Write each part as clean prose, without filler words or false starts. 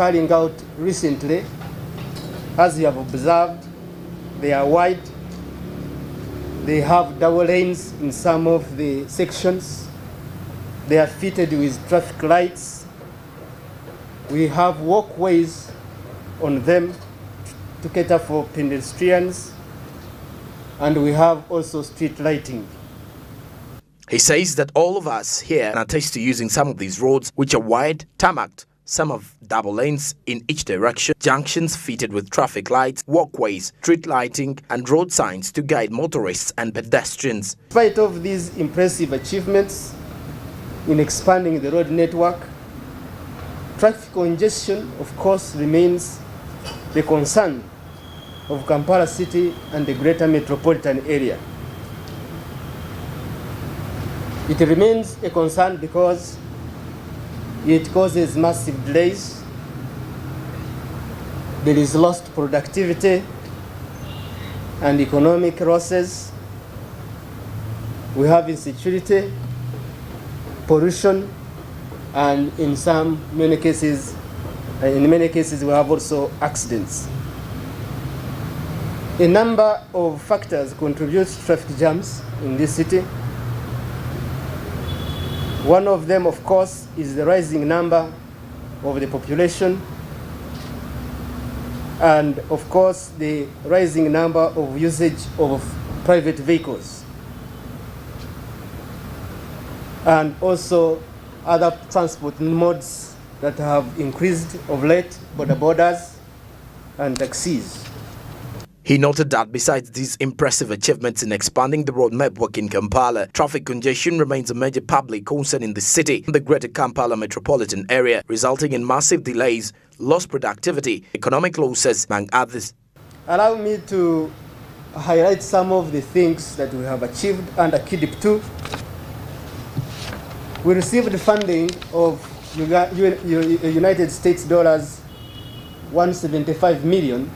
carrying out recently, as you have observed, they are wide. They have double lanes in some of the sections. They are fitted with traffic lights. We have walkways on them to cater for pedestrians, and we have also street lighting. He says that all of us here can attest to using some of these roads, which are wide, tarmacked, some of double lanes in each direction, junctions fitted with traffic lights, walkways, street lighting, and road signs to guide motorists and pedestrians. In spite of these impressive achievements in expanding the road network, traffic congestion, of course, remains the concern of Kampala City and the greater metropolitan area. It remains a concern because it causes massive delays. There is lost productivity and economic losses. We have insecurity, pollution, and in many cases we have also accidents. A number of factors contribute to traffic jams in this city. One of them, of course, is the rising number of the population, and of course the rising number of usage of private vehicles, and also other transport modes that have increased of late, borders and taxis. He noted that besides these impressive achievements in expanding the road network in Kampala, traffic congestion remains a major public concern in the city and the greater Kampala metropolitan area, resulting in massive delays, lost productivity, economic losses, among others. Allow me to highlight some of the things that we have achieved under KIDIP 2. We received funding of United States dollars 175 million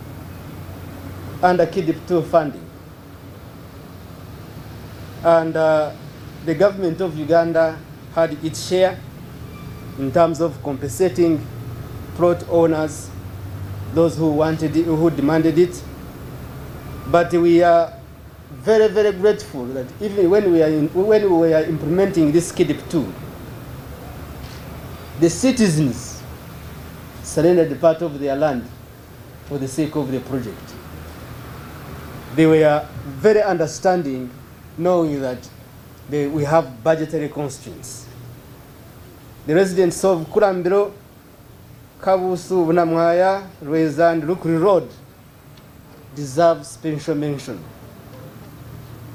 under KIDIP 2 funding. And the government of Uganda had its share in terms of compensating plot owners, those who wanted it, who demanded it. But we are very, very grateful that even when we were implementing this KIDIP 2, the citizens surrendered part of their land for the sake of the project. They were very understanding, knowing that we have budgetary constraints. The residents of Kurambiro, Kabusu, Bunamwaya, Rweza, and Rukuri Road deserve special mention.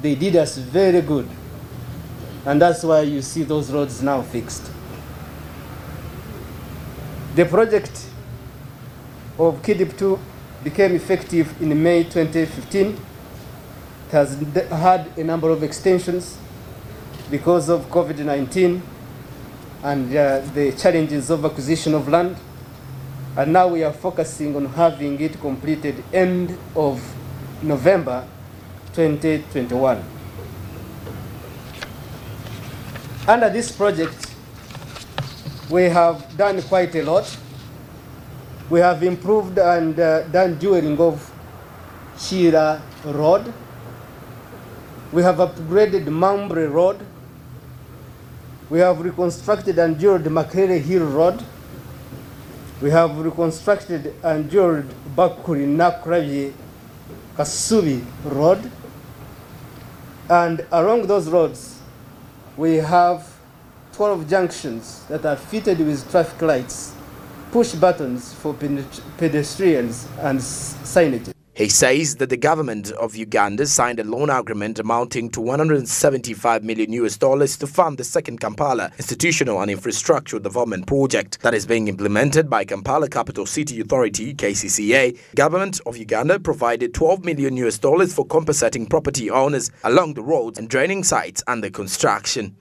They did us very good, and that's why you see those roads now fixed. The project of KIDIP 2 became effective in May 2015. It has had a number of extensions because of COVID-19 and the challenges of acquisition of land. And now we are focusing on having it completed end of November 2021. Under this project, we have done quite a lot. We have improved and done dueling of Shira Road. We have upgraded Mambre Road. We have reconstructed and dueled Makerere Hill Road. We have reconstructed and dueled Bakuri Nakravi Kasubi Road. And along those roads, we have 12 junctions that are fitted with traffic lights, push buttons for pedestrians, and signage. He says that the government of Uganda signed a loan agreement amounting to $175 million to fund the second Kampala Institutional and Infrastructural Development Project that is being implemented by Kampala Capital City Authority, KCCA. Government of Uganda provided $12 million for compensating property owners along the roads and draining sites under construction.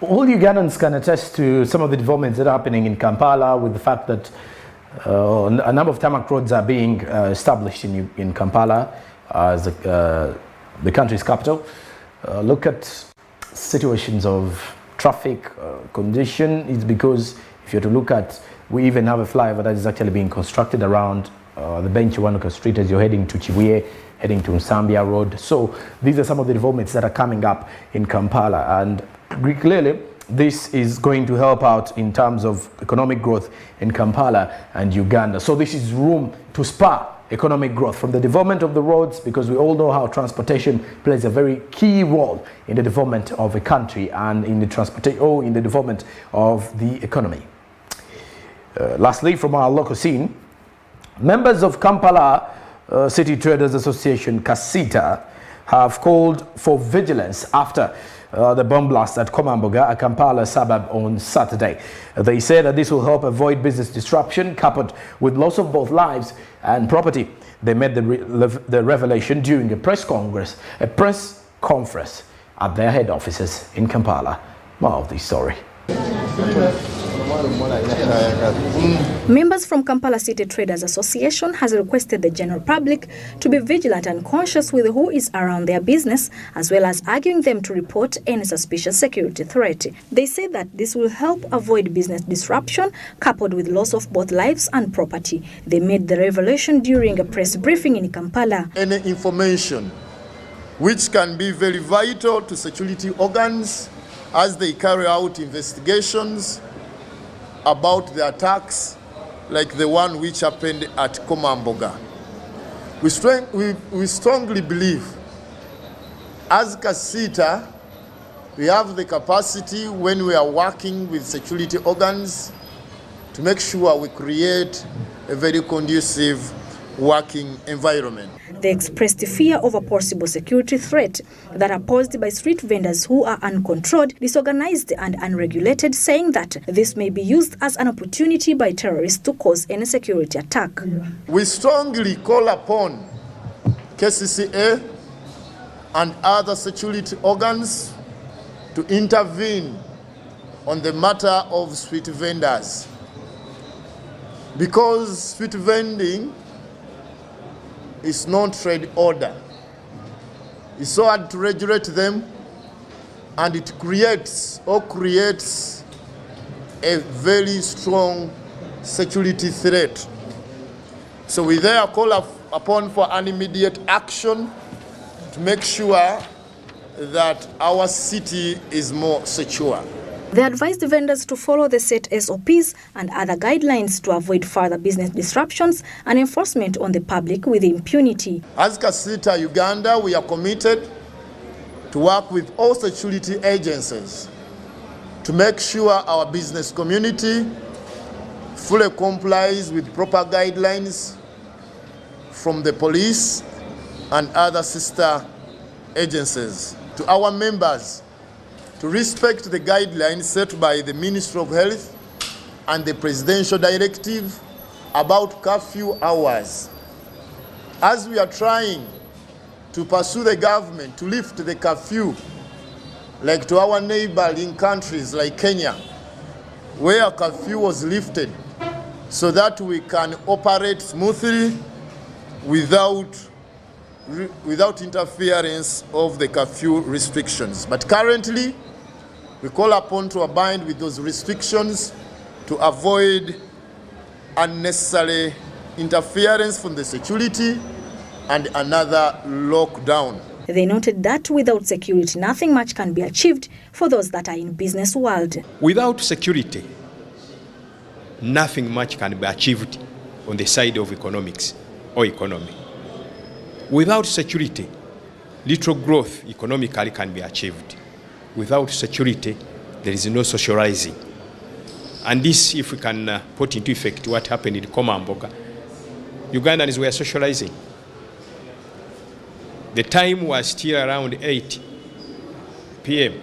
All Ugandans can attest to some of the developments that are happening in Kampala, with the fact that a number of tarmac roads are being established in Kampala as the country's capital. Look at situations of traffic condition is because if you're to look at, we even have a flyover that is actually being constructed around the Benchiwanuka Street as you're heading to Chibuye, heading to Nsambia Road. So these are some of the developments that are coming up in Kampala, and clearly this is going to help out in terms of economic growth in Kampala and Uganda. So this is room to spur economic growth from the development of the roads, because we all know how transportation plays a very key role in the development of a country and in the in the development of the economy. Lastly, from our local scene, members of Kampala City Traders Association, KASITA, have called for vigilance after the bomb blast at Komamboga, a Kampala suburb, on Saturday. They say that this will help avoid business disruption coupled with loss of both lives and property. They made the revelation during a press conference at their head offices in Kampala. More of this story. Members from Kampala City Traders Association has requested the general public to be vigilant and conscious with who is around their business, as well as arguing them to report any suspicious security threat. They say that this will help avoid business disruption coupled with loss of both lives and property. They made the revelation during a press briefing in Kampala. Any information which can be very vital to security organs as they carry out investigations about the attacks like the one which happened at Komamboga. We strongly believe, as KASITA, we have the capacity when we are working with security organs to make sure we create a very conducive working environment. They expressed fear of a possible security threat that are posed by street vendors who are uncontrolled, disorganized and unregulated, saying that this may be used as an opportunity by terrorists to cause any security attack. We strongly call upon KCCA and other security organs to intervene on the matter of street vendors, because street vending is not trade order. It's so hard to regulate them, and it creates a very strong security threat. So we there call upon for an immediate action to make sure that our city is more secure. They advised the vendors to follow the set SOPs and other guidelines to avoid further business disruptions and enforcement on the public with impunity. As KASITA Uganda, we are committed to work with all security agencies to make sure our business community fully complies with proper guidelines from the police and other sister agencies. To our members, to respect the guidelines set by the Ministry of Health and the Presidential Directive about curfew hours. As we are trying to pursue the government to lift the curfew, like to our neighboring countries like Kenya, where curfew was lifted, so that we can operate smoothly without interference of the curfew restrictions. But currently, we call upon to abide with those restrictions to avoid unnecessary interference from the security and another lockdown. They noted that without security, nothing much can be achieved for those that are in business world. Without security, nothing much can be achieved on the side of economics or economy. Without security, little growth economically can be achieved. Without security, there is no socializing. And this, if we can put into effect what happened in Komamboga, Ugandans were socializing. The time was still around 8 p.m.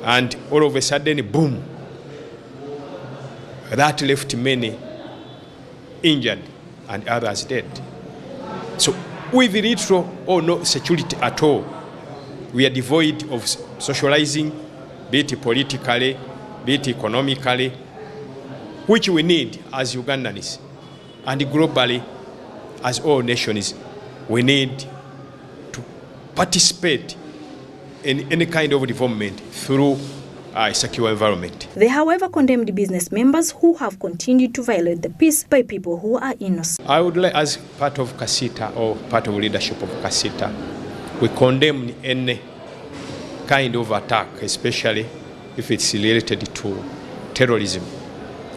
And all of a sudden, boom, that left many injured and others dead. So with little or no security at all, we are devoid of socializing, be it politically, be it economically, which we need as Ugandans. And globally, as all nations, we need to participate any kind of development through a secure environment. They, however, condemned business members who have continued to violate the peace by people who are innocent. I would like, as part of CASITA or part of leadership of CASITA, we condemn any kind of attack, especially if it's related to terrorism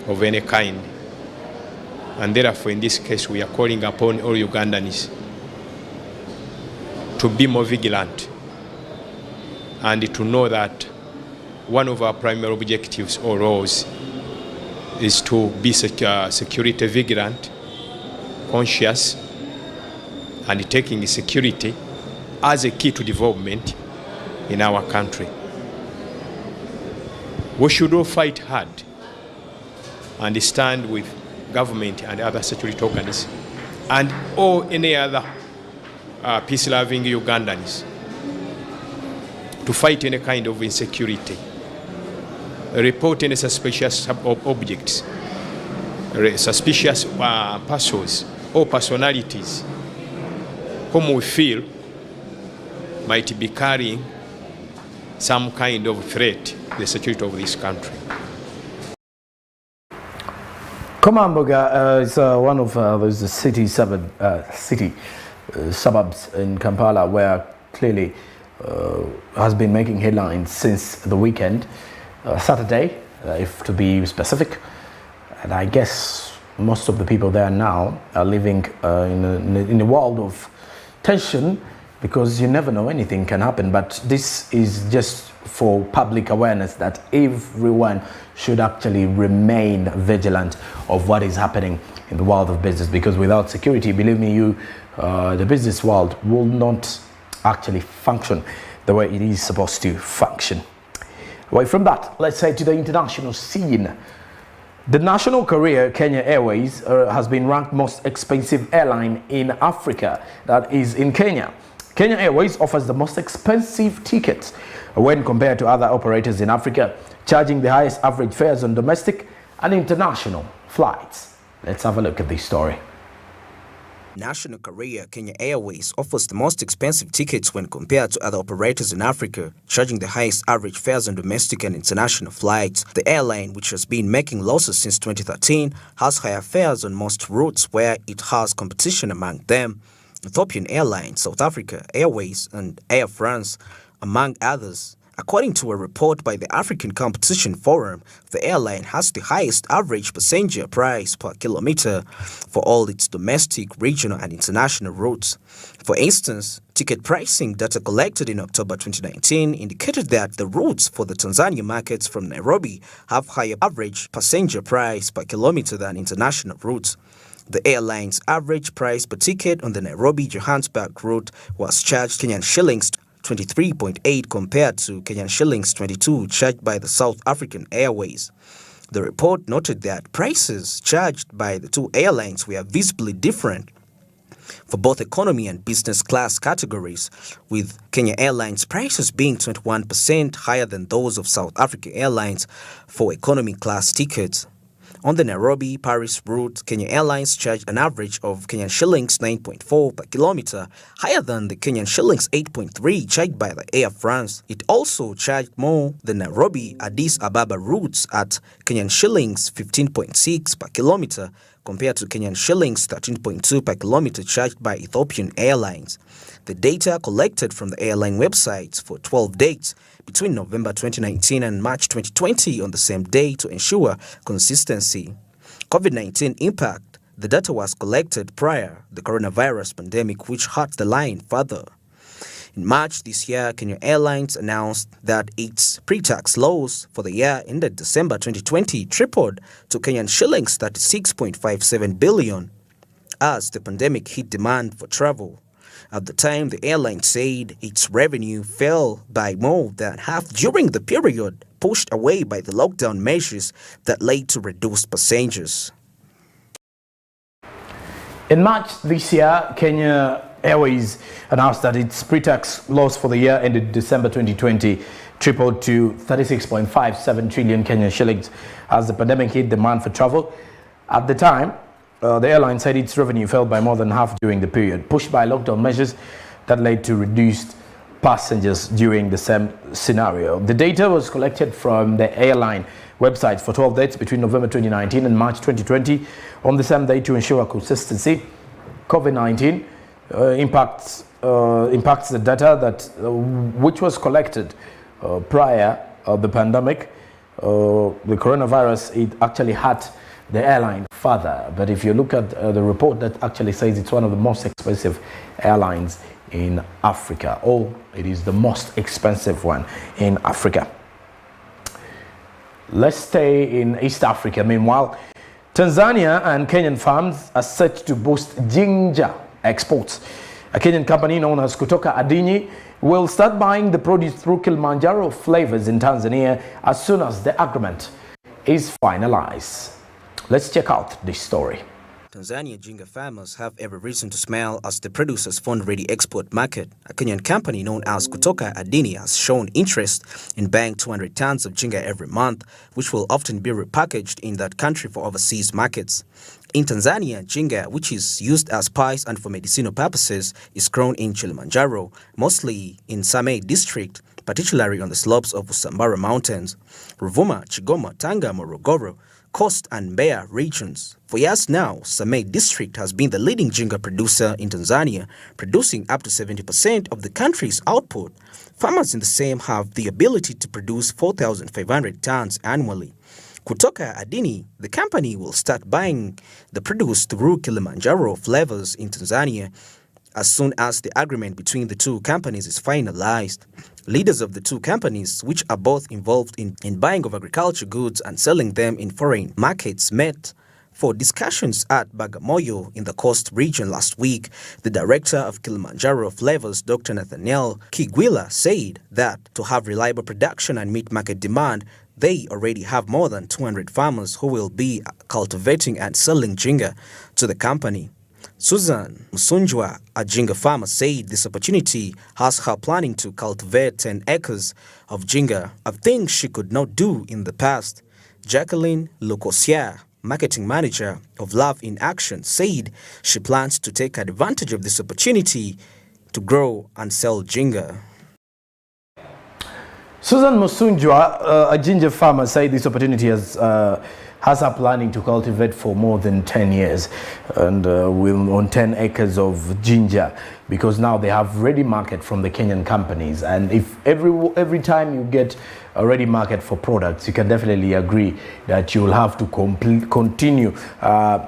of any kind. And therefore, in this case, we are calling upon all Ugandans to be more vigilant and to know that one of our primary objectives or roles is to be security vigilant, conscious, and taking security as a key to development in our country. We should all fight hard and stand with government and other security organs and all any other peace-loving Ugandans to fight any kind of insecurity, report any suspicious objects, suspicious persons or personalities whom we feel might be carrying some kind of threat to the security of this country. Komamboga is one of those city suburbs in Kampala where clearly has been making headlines since the weekend, Saturday, if to be specific. And I guess most of the people there now are living in a world of tension, because you never know, anything can happen. But this is just for public awareness that everyone should actually remain vigilant of what is happening in the world of business, because without security, believe me, the business world will not actually function the way it is supposed to function. Away from that, let's head to the international scene. The national carrier Kenya Airways has been ranked most expensive airline in Africa, that is in Kenya. Kenya Airways offers the most expensive tickets when compared to other operators in Africa, charging the highest average fares on domestic and international flights. Let's have a look at this story. National carrier Kenya Airways offers the most expensive tickets when compared to other operators in Africa, charging the highest average fares on domestic and international flights. The airline, which has been making losses since 2013, has higher fares on most routes where it has competition among them. Ethiopian Airlines, South Africa Airways, and Air France, among others. According to a report by the African Competition Forum, the airline has the highest average passenger price per kilometer for all its domestic, regional, and international routes. For instance, ticket pricing data collected in October 2019 indicated that the routes for the Tanzania markets from Nairobi have higher average passenger price per kilometer than international routes. The airline's average price per ticket on the Nairobi-Johannesburg route was charged Kenyan shillings 23.8 compared to Kenyan shillings 22 charged by the South African Airways. The report noted that prices charged by the two airlines were visibly different for both economy and business class categories, with Kenya Airlines prices being 21% higher than those of South African Airlines for economy class tickets. On the Nairobi-Paris route, Kenya Airlines charged an average of Kenyan shillings 9.4 per kilometer, higher than the Kenyan shillings 8.3 charged by the Air France. It also charged more than Nairobi-Addis Ababa routes at Kenyan shillings 15.6 per kilometer, compared to Kenyan shillings 13.2 per kilometer charged by Ethiopian Airlines. The data collected from the airline websites for 12 dates between November 2019 and March 2020 on the same day to ensure consistency. COVID-19 impact. The data was collected prior the coronavirus pandemic, which hurt the line further. In March this year, Kenya Airlines announced that its pre-tax loss for the year ended December 2020 tripled to Kenyan shillings 36.57 billion as the pandemic hit demand for travel. At the time, the airline said its revenue fell by more than half during the period, pushed away by the lockdown measures that led to reduced passengers. In March this year, Kenya Airways announced that its pre-tax loss for the year ended December 2020 tripled to 36.57 trillion Kenyan shillings as the pandemic hit demand for travel. At the time, the airline said its revenue fell by more than half during the period, pushed by lockdown measures that led to reduced passengers during the same scenario. The data was collected from the airline websites for 12 dates between November 2019 and March 2020. On the same day, to ensure consistency, COVID-19 impacts the data that which was collected prior the pandemic. The coronavirus, it actually hurt the airline further. But if you look at the report, that actually says it's one of the most expensive airlines in Africa, or it is the most expensive one in Africa. Let's stay in East Africa. Meanwhile, Tanzania and Kenyan farms are set to boost ginger exports. A Kenyan company known as Kutoka Adinyi will start buying the produce through Kilimanjaro Flavors in Tanzania as soon as the agreement is finalized. Let's check out this story. Tanzania ginger farmers have every reason to smile as the producer's fund-ready export market. A Kenyan company known as Kutoka Adinyi has shown interest in buying 200 tons of ginger every month, which will often be repackaged in that country for overseas markets. In Tanzania, ginger, which is used as spice and for medicinal purposes, is grown in Kilimanjaro, mostly in Same district, particularly on the slopes of Usambara Mountains, Ruvuma, Kigoma, Tanga, Morogoro, Coast and Mbeya regions. For years now, Same district has been the leading ginger producer in Tanzania, producing up to 70% of the country's output. Farmers in the same have the ability to produce 4,500 tons annually. Kutoka Adinyi, the company, will start buying the produce through Kilimanjaro Flavors in Tanzania as soon as the agreement between the two companies is finalized. Leaders of the two companies, which are both involved in buying of agriculture goods and selling them in foreign markets, met for discussions at Bagamoyo in the Coast region last week. The director of Kilimanjaro Flavors, Dr. Nathaniel Kigwila, said that to have reliable production and meet market demand, they already have more than 200 farmers who will be cultivating and selling ginger to the company. Susan Musunjwa, a ginger farmer, said this opportunity has her planning to cultivate 10 acres of ginger, a thing she could not do in the past. Jacqueline Lukosia, marketing manager of Love in Action, said she plans to take advantage of this opportunity to grow and sell ginger. Susan Musunjwa, a ginger farmer, said this opportunity has her planning to cultivate for more than 10 years and will on 10 acres of ginger, because now they have ready market from the Kenyan companies, and if every time you get a ready market for products, you can definitely agree that you will have to continue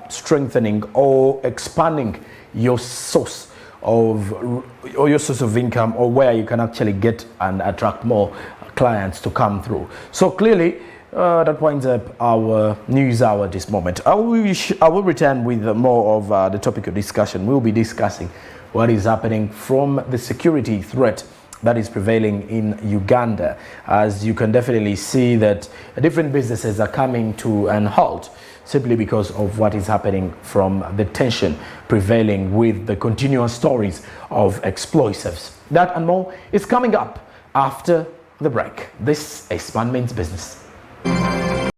strengthening or expanding your source of income, or where you can actually get and attract more clients to come through. So clearly that winds up our news hour this moment. I will return with more of the topic of discussion. We'll be discussing what is happening from the security threat that is prevailing in Uganda, as you can definitely see that different businesses are coming to an halt simply because of what is happening from the tension prevailing with the continuous stories of explosives. That and more is coming up after the break. This is One Man's Business.